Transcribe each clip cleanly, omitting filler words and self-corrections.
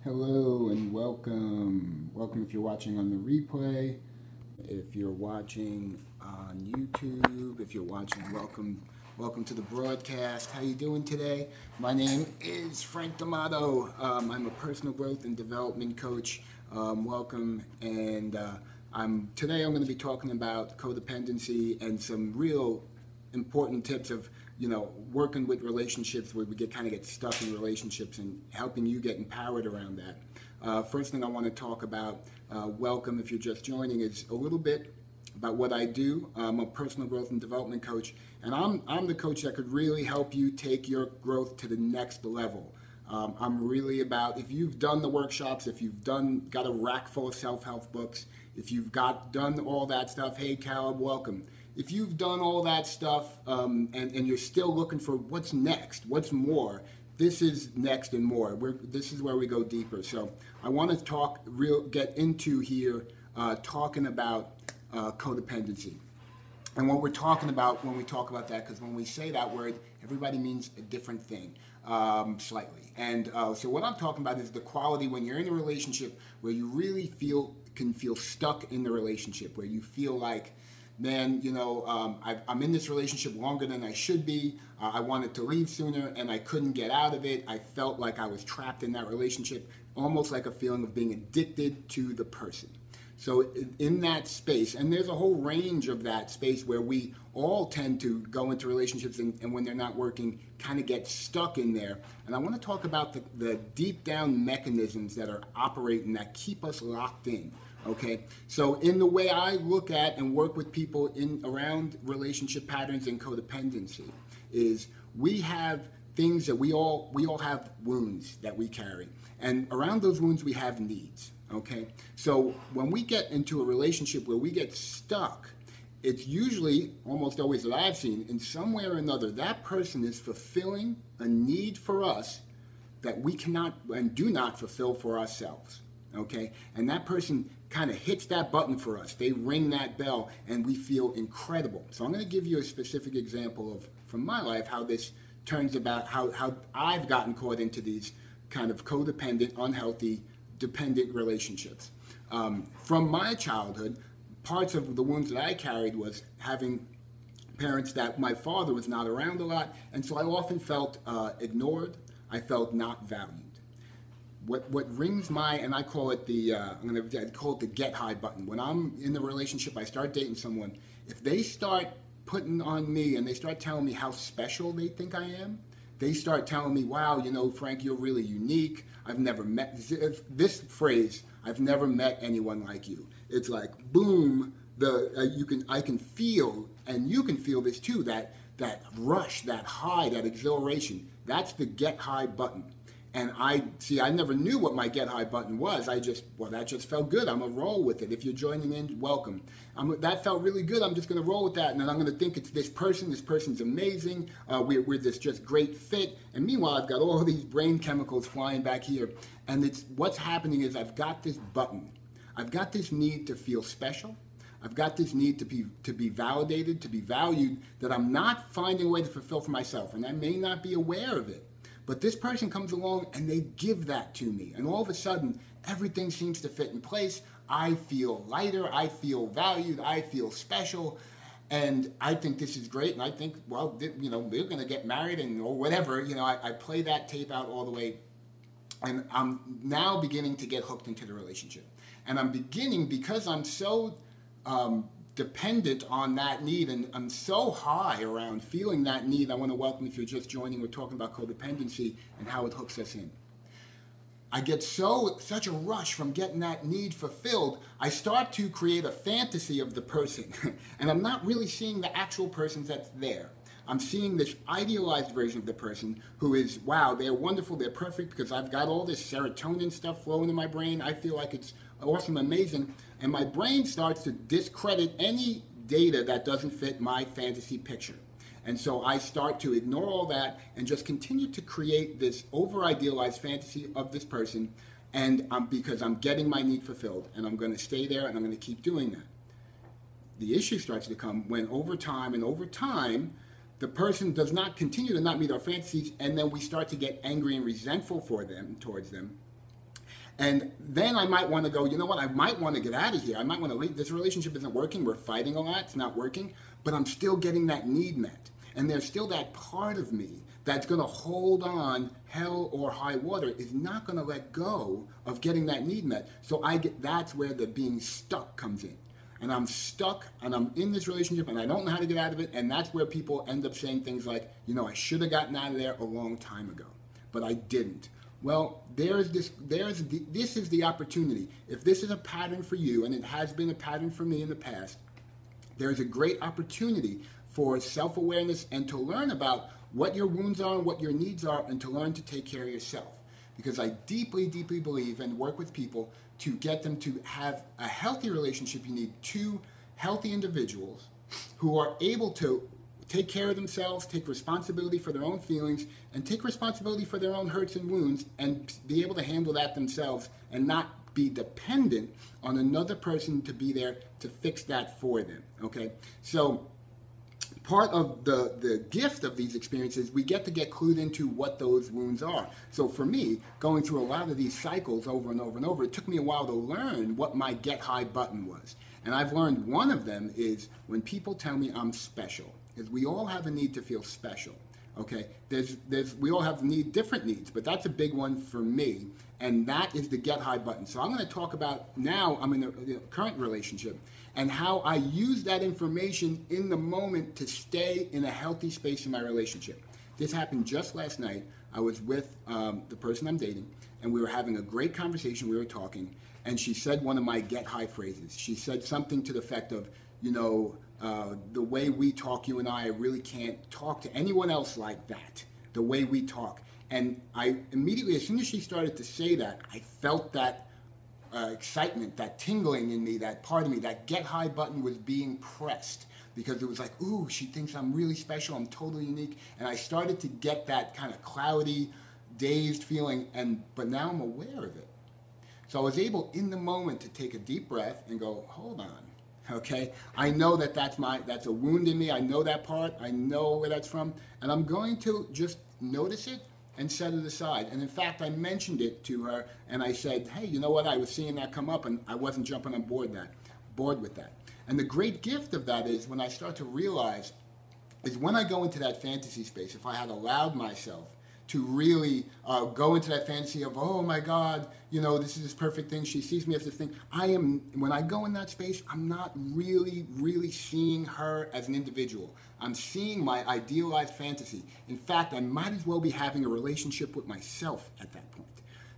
Hello and welcome. Welcome if you're watching on the replay. If you're watching on YouTube, if you're watching, welcome to the broadcast. How you doing today? My name is Frank D'Amato. I'm a personal growth and development coach. Welcome, and today I'm going to be talking about codependency and some real important tips of working with relationships where we get stuck in relationships and helping you get empowered around that. First thing I want to talk about, welcome if you're just joining, is a little bit about what I do. I'm a personal growth and development coach, and I'm the coach that could really help you take your growth to the next level. I'm really about, if you've done the workshops, if you've got a rack full of self-help books, if you've done all that stuff, hey Caleb, welcome. If you've done all that stuff and you're still looking for what's next, what's more, this is next and more. This is where we go deeper. So I want to get into here talking about codependency. And what we're talking about when we talk about that, because when we say that word, everybody means a different thing, slightly. And so what I'm talking about is the quality when you're in a relationship where you really can feel stuck in the relationship, where you feel like, man, I'm in this relationship longer than I should be. I wanted to leave sooner and I couldn't get out of it. I felt like I was trapped in that relationship, almost like a feeling of being addicted to the person. So in that space, and there's a whole range of that space where we all tend to go into relationships and when they're not working, kind of get stuck in there. And I want to talk about the deep down mechanisms that are operating that keep us locked in. Okay, so in the way I look at and work with people around relationship patterns and codependency is we have things that we all have wounds that we carry, and around those wounds we have needs. Okay, so when we get into a relationship where we get stuck, it's usually, almost always that I've seen, in some way or another, that person is fulfilling a need for us that we cannot and do not fulfill for ourselves. Okay, and that person kind of hits that button for us. They ring that bell and we feel incredible. So I'm going to give you a specific example from my life, how this turns about, how I've gotten caught into these kind of codependent, unhealthy, dependent relationships. From my childhood, parts of the wounds that I carried was having parents that my father was not around a lot, and so I often felt ignored. I felt not valued. What rings and I call it I call it the get high button. When I'm in the relationship, I start dating someone, if they start putting on me and they start telling me how special they think I am, they start telling me, wow, Frank, you're really unique. I've never met, this phrase, I've never met anyone like you. It's like, boom, I can feel, and you can feel this too, that rush, that high, that exhilaration. That's the get high button. And I never knew what my get high button was. That just felt good. I'm going to roll with it. If you're joining in, welcome. That felt really good. I'm just going to roll with that. And then I'm going to think it's this person. This person's amazing. We're this just great fit. And meanwhile, I've got all these brain chemicals flying back here. And what's happening is I've got this button. I've got this need to feel special. I've got this need to be validated, to be valued, that I'm not finding a way to fulfill for myself. And I may not be aware of it. But this person comes along and they give that to me. And all of a sudden, everything seems to fit in place. I feel lighter. I feel valued. I feel special. And I think this is great. And I think, well, they're going to get married or whatever. I play that tape out all the way. And I'm now beginning to get hooked into the relationship. And I'm beginning, because I'm so dependent on that need, and I'm so high around feeling that need. I want to welcome, if you're just joining, we're talking about codependency and how it hooks us in. I get such a rush from getting that need fulfilled, I start to create a fantasy of the person. And I'm not really seeing the actual person that's there. I'm seeing this idealized version of the person who is, wow, they're wonderful, they're perfect, because I've got all this serotonin stuff flowing in my brain. I feel like it's awesome, amazing. And my brain starts to discredit any data that doesn't fit my fantasy picture. And so I start to ignore all that and just continue to create this over-idealized fantasy of this person, and because I'm getting my need fulfilled, and I'm going to stay there, and I'm going to keep doing that. The issue starts to come when over time, the person does not continue to not meet our fantasies, and then we start to get angry and resentful towards them. And then I might want to go, you know what, I might want to get out of here. I might want to leave. This relationship isn't working. We're fighting a lot. It's not working. But I'm still getting that need met. And there's still that part of me that's going to hold on, hell or high water, is not going to let go of getting that need met. So that's where the being stuck comes in. And I'm stuck, and I'm in this relationship, and I don't know how to get out of it. And that's where people end up saying things like, you know, I should have gotten out of there a long time ago, but I didn't. Well, this is the opportunity. If this is a pattern for you, and it has been a pattern for me in the past, there's a great opportunity for self-awareness and to learn about what your wounds are and what your needs are, and to learn to take care of yourself. Because I deeply, deeply believe and work with people to get them to have a healthy relationship. You need two healthy individuals who are able to take care of themselves, take responsibility for their own feelings, and take responsibility for their own hurts and wounds, and be able to handle that themselves and not be dependent on another person to be there to fix that for them, okay? So part of the gift of these experiences, we get to get clued into what those wounds are. So for me, going through a lot of these cycles over and over and over, it took me a while to learn what my get high button was. And I've learned one of them is when people tell me I'm special. Because we all have a need to feel special, okay? We all have different needs, but that's a big one for me, and that is the get high button. So I'm going to talk about, now I'm in the current relationship, and how I use that information in the moment to stay in a healthy space in my relationship. This happened just last night. I was with the person I'm dating, and we were having a great conversation. We were talking, and she said one of my get high phrases. She said something to the effect of, you know, the way we talk, you and I really can't talk to anyone else like that, the way we talk. And I immediately, as soon as she started to say that, I felt that excitement, that tingling in me, that part of me, that get high button was being pressed. Because it was like, ooh, she thinks I'm really special, I'm totally unique. And I started to get that kind of cloudy, dazed feeling, but now I'm aware of it. So I was able, in the moment, to take a deep breath and go, hold on. Okay, I know that's a wound in me. I know that part. I know where that's from, and I'm going to just notice it and set it aside. And in fact, I mentioned it to her, and I said, hey, you know what? I was seeing that come up, and I wasn't jumping on board with that. And the great gift of that is when I start to realize is when I go into that fantasy space. If I had allowed myself to really go into that fantasy of, oh my God, you know, this is this perfect thing. She sees me as this thing. When I go in that space, I'm not really, really seeing her as an individual. I'm seeing my idealized fantasy. In fact, I might as well be having a relationship with myself at that point.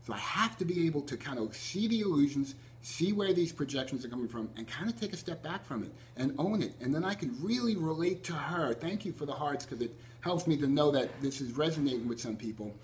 So I have to be able to kind of see the illusions, see where these projections are coming from, and kind of take a step back from it and own it. And then I can really relate to her. Thank you for the hearts, because it helps me to know that this is resonating with some people.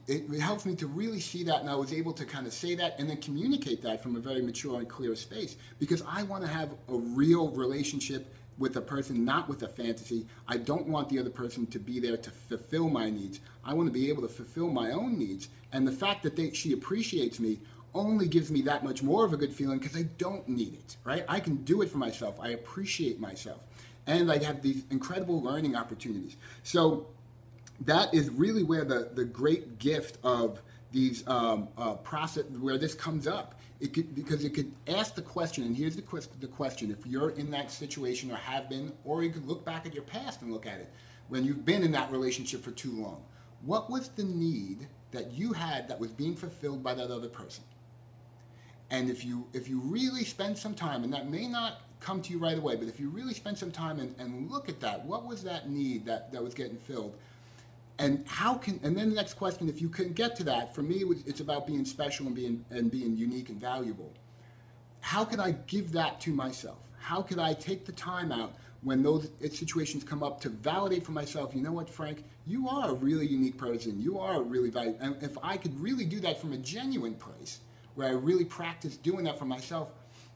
It helps me to really see that, and I was able to kind of say that and then communicate that from a very mature and clear space, because I want to have a real relationship with a person, not with a fantasy. I don't want the other person to be there to fulfill my needs. I want to be able to fulfill my own needs, and the fact that she appreciates me only gives me that much more of a good feeling, because I don't need it, right? I can do it for myself. I appreciate myself, and I have these incredible learning opportunities. So that is really where the great gift of these process, where this comes up. Because it could ask the question, and here's the question, if you're in that situation or have been, or you could look back at your past and look at it, when you've been in that relationship for too long. What was the need that you had that was being fulfilled by that other person? And if you really spend some time, and that may not come to you right away, but if you really spend some time and look at that, what was that need that was getting filled? And then the next question, if you can get to that, for me, it's about being special and being unique and valuable. How can I give that to myself? How could I take the time out when those situations come up to validate for myself, you know what, Frank, you are a really unique person. You are really valuable. And if I could really do that from a genuine place, where I really practice doing that for myself,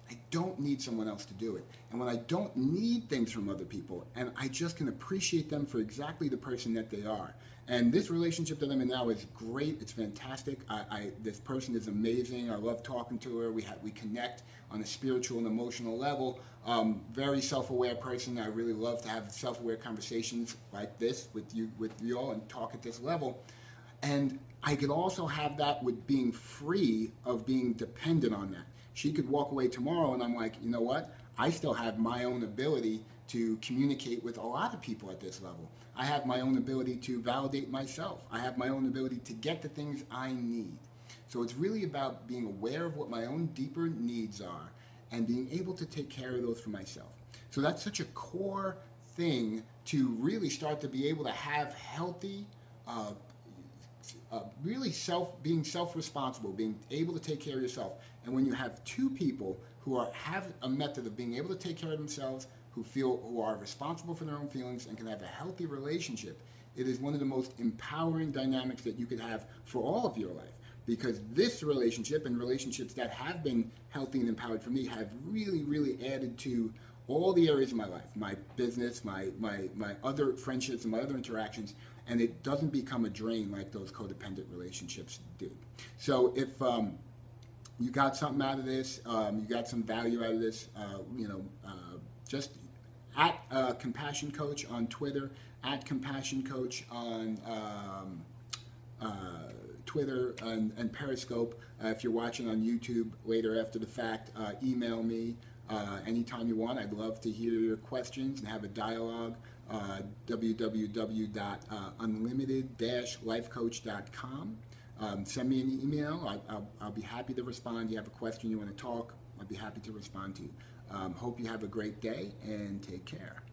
I don't need someone else to do it. And when I don't need things from other people, and I just can appreciate them for exactly the person that they are. And this relationship that I'm in now is great. It's fantastic. This person is amazing. I love talking to her. We connect on a spiritual and emotional level. Very self-aware person. I really love to have self-aware conversations like this with you all and talk at this level. And I could also have that with being free of being dependent on that. She could walk away tomorrow and I'm like, you know what? I still have my own ability to communicate with a lot of people at this level. I have my own ability to validate myself. I have my own ability to get the things I need. So it's really about being aware of what my own deeper needs are and being able to take care of those for myself. So that's such a core thing to really start to be able to have healthy, really being self-responsible, being able to take care of yourself. And when you have two people who have a method of being able to take care of themselves, who are responsible for their own feelings and can have a healthy relationship, it is one of the most empowering dynamics that you could have for all of your life. Because this relationship and relationships that have been healthy and empowered for me have really, really added to all the areas of my life, my business, my other friendships and my other interactions, and it doesn't become a drain like those codependent relationships do. So if you got something out of this, you got some value out of this, just at Compassion Coach on Twitter, at Compassion Coach on Twitter and Periscope. If you're watching on YouTube later after the fact, email me anytime you want. I'd love to hear your questions and have a dialogue. www.unlimited-lifecoach.com. Send me an email. I'll be happy to respond. You have a question you want to talk, I'd be happy to respond to you. Hope you have a great day and take care.